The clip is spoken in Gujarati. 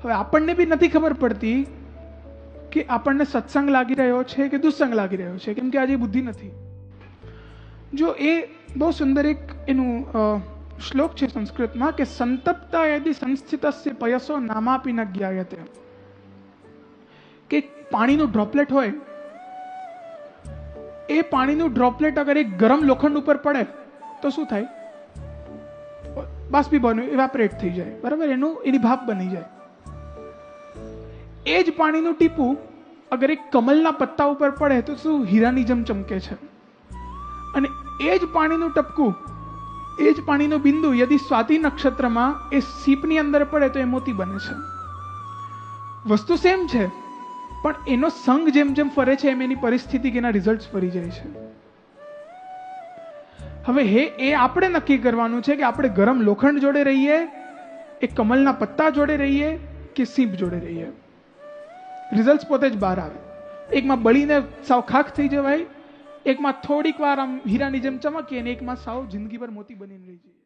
હવે આપણને બી નથી ખબર પડતી કે આપણને સત્સંગ લાગી રહ્યો છે કે દુસ્સંગ લાગી રહ્યો છે, કેમ કે આજે બુદ્ધિ નથી. જો એ બહુ સુંદર એક એનું શ્લોક છે સંસ્કૃતમાં કે સંતપ્તા યદિ સંસ્થિતસ્ય પયસો નામાપી ન જ્ઞાયતે, કે પાણીનું ડ્રોપલેટ હોય, એ પાણીનું ડ્રોપલેટ અગર એક ગરમ લોખંડ ઉપર પડે તો શું થાય? બાષ્પીભવન, ઇવેપોરેટ થઈ જાય, બરાબર, એની ભાપ બની જાય. એ જ પાણીનું ટીપું અગર એક કમલના પત્તા ઉપર પડે તો શું હીરાની જેમ ચમકે છે. અને એ જ પાણીનું ટપકું, એ જ પાણીનું બિંદુ યદિ સ્વાતિ નક્ષત્રમાં એ સીપની અંદર પડે તો એ મોતી બને છે. વસ્તુ સેમ છે, પણ એનો સંગ જેમ જેમ ફરે છે એમ એની પરિસ્થિતિ કે એના રિઝલ્ટ ફરી જાય છે. હવે એ આપણે નક્કી કરવાનું છે કે આપણે ગરમ લોખંડ જોડે રહીએ, એ કમલના પત્તા જોડે રહીએ કે સીપ જોડે રહીએ. રિઝલ્ટ પોતે જ બહાર આવે. એકમાં બળીને સાવ ખાખ થઈ જવાય, એકમાં થોડીક વાર આમ હીરાની જેમ ચમકીએ, અને એકમાં સાવ જિંદગીભર મોતી બનીને રહી જાય.